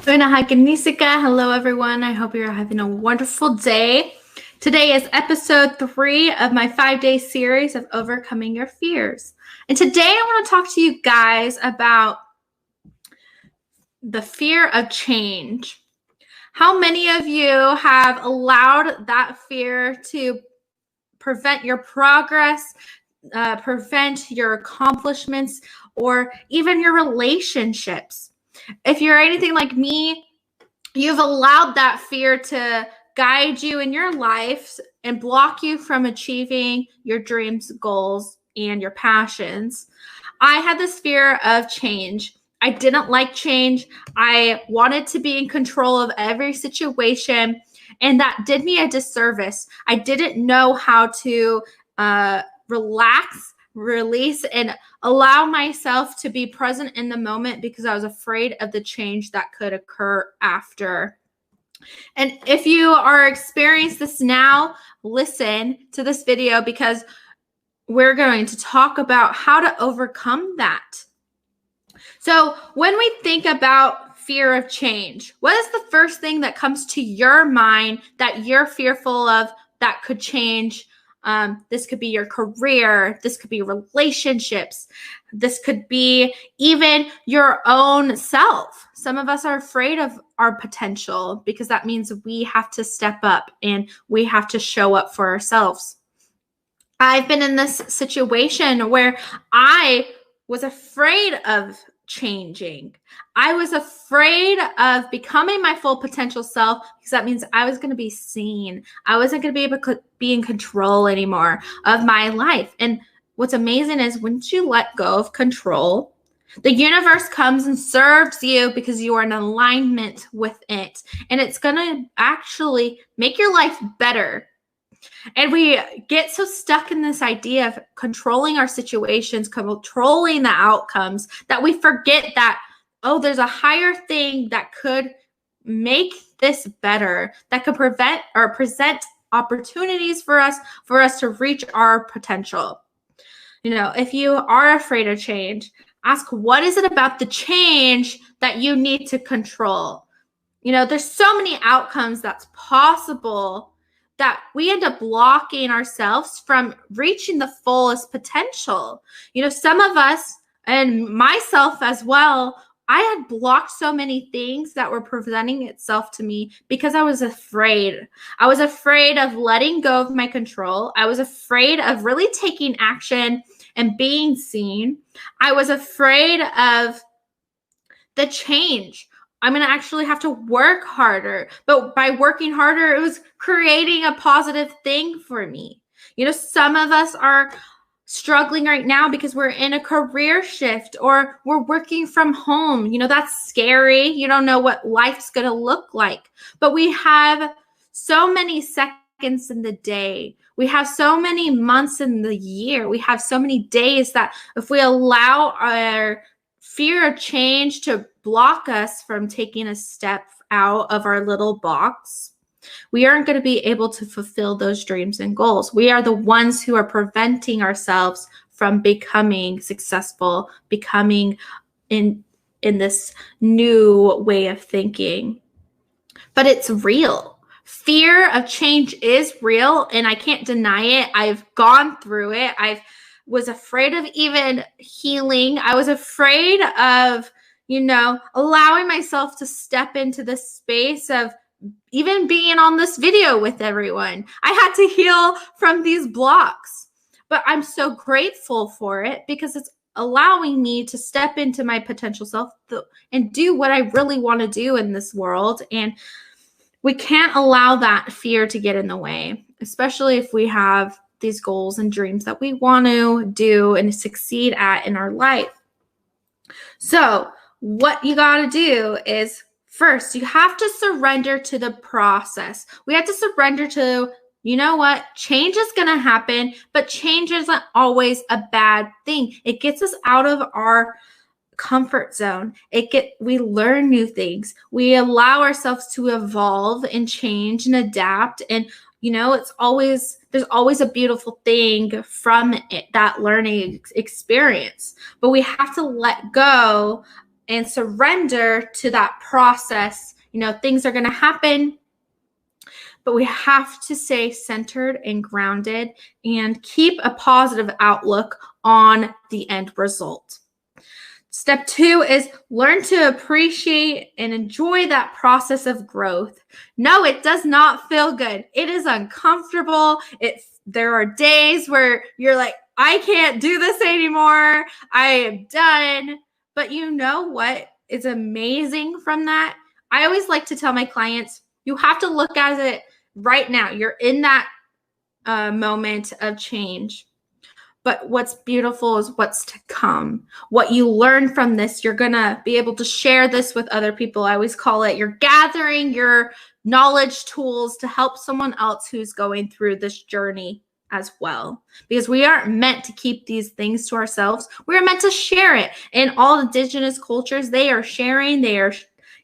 Hello, everyone. I hope you're having a wonderful day. Today is episode 3 of my 5-day series of overcoming your fears. And today I want to talk to you guys about the fear of change. How many of you have allowed that fear to prevent your progress, prevent your accomplishments, or even your relationships? If you're anything like me, you've allowed that fear to guide you in your life and block you from achieving your dreams, goals, and your passions. I had this fear of change. I didn't like change. I wanted to be in control of every situation, and that did me a disservice. I didn't know how to relax, release, and allow myself to be present in the moment because I was afraid of the change that could occur after. And if you are experiencing this now, listen to this video because we're going to talk about how to overcome that. So when we think about fear of change, what is the first thing that comes to your mind that you're fearful of that could change? This could be your career. This could be relationships. This could be even your own self. Some of us are afraid of our potential because that means we have to step up and we have to show up for ourselves. I've been in this situation where I was afraid of changing. I was afraid of becoming my full potential self because that means I was going to be seen. I wasn't going to be able to be in control anymore of my life. And what's amazing is once you let go of control, the universe comes and serves you because you are in alignment with it. And it's going to actually make your life better. And we get so stuck in this idea of controlling our situations, controlling the outcomes, that we forget that, oh, there's a higher thing that could make this better, that could prevent or present opportunities for us to reach our potential. If you are afraid of change, ask, what is it about the change that you need to control? There's so many outcomes that's possible that we end up blocking ourselves from reaching the fullest potential. Some of us, and myself as well, I had blocked so many things that were presenting itself to me because I was afraid. I was afraid of letting go of my control. I was afraid of really taking action and being seen. I was afraid of the change. I'm going to actually have to work harder. But by working harder, it was creating a positive thing for me. Some of us are struggling right now because we're in a career shift or we're working from home. That's scary. You don't know what life's going to look like. But we have so many seconds in the day. We have so many months in the year. We have so many days that if we allow our fear of change to block us from taking a step out of our little box, we aren't going to be able to fulfill those dreams and goals. We are the ones who are preventing ourselves from becoming successful, becoming in this new way of thinking. But it's real. Fear of change is real, and I can't deny it. I've gone through it. I was afraid of even healing. I was afraid of, allowing myself to step into the space of even being on this video with everyone. I had to heal from these blocks, but I'm so grateful for it because it's allowing me to step into my potential self and do what I really want to do in this world. And we can't allow that fear to get in the way, especially if we have these goals and dreams that we want to do and succeed at in our life. So what you got to do is, first, you have to surrender to the process. We have to surrender to, change is going to happen, but change isn't always a bad thing. It gets us out of our comfort zone. We learn new things. We allow ourselves to evolve and change and adapt. And, there's always a beautiful thing from it, that learning experience. But we have to let go and surrender to that process. Things are going to happen, but we have to stay centered and grounded and keep a positive outlook on the end result. Step 2 is learn to appreciate and enjoy that process of growth. No, it does not feel good. It is uncomfortable. There are days where you're like, I can't do this anymore. I am done. But you know what is amazing from that? I always like to tell my clients, you have to look at it right now. You're in that moment of change. But what's beautiful is what's to come. What you learn from this, you're going to be able to share this with other people. I always call it you're gathering your knowledge tools to help someone else who's going through this journey as well. Because we aren't meant to keep these things to ourselves. We're meant to share it. In all indigenous cultures, they are sharing, they are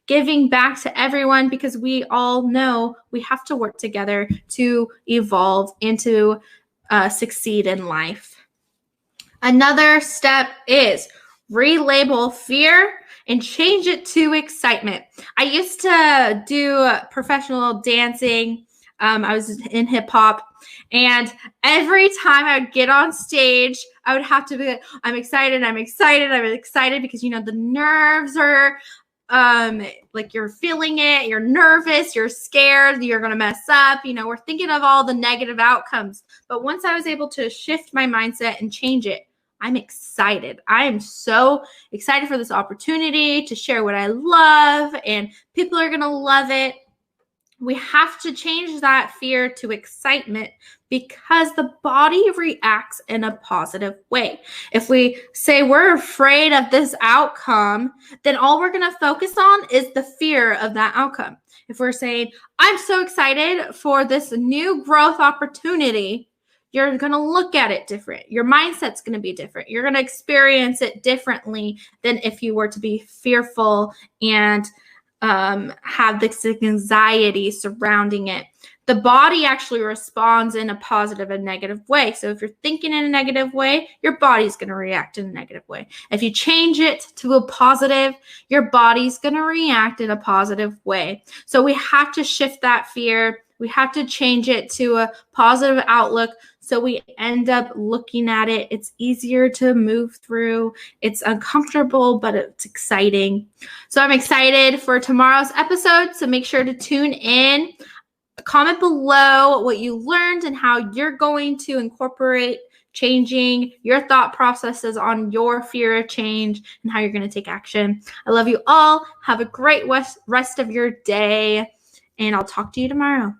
giving back to everyone, because we all know we have to work together to evolve and to succeed in life. Another step is relabel fear and change it to excitement. I used to do professional dancing. I was in hip hop, and every time I would get on stage, I would have to be like, I'm excited, because the nerves are like you're feeling it, you're nervous, you're scared, you're going to mess up. We're thinking of all the negative outcomes. But once I was able to shift my mindset and change it, I'm excited. I am so excited for this opportunity to share what I love, and people are going to love it. We have to change that fear to excitement, because the body reacts in a positive way. If we say we're afraid of this outcome, then all we're going to focus on is the fear of that outcome. If we're saying, I'm so excited for this new growth opportunity, you're going to look at it different. Your mindset's going to be different. You're going to experience it differently than if you were to be fearful and have this anxiety surrounding it. The body actually responds in a positive and negative way. So if you're thinking in a negative way, your body's going to react in a negative way. If you change it to a positive, your body's going to react in a positive way. So we have to shift that fear. We have to change it to a positive outlook, so we end up looking at it. It's easier to move through. It's uncomfortable, but it's exciting. So I'm excited for tomorrow's episode. So make sure to tune in. Comment below what you learned and how you're going to incorporate changing your thought processes on your fear of change and how you're going to take action. I love you all. Have a great rest of your day, and I'll talk to you tomorrow.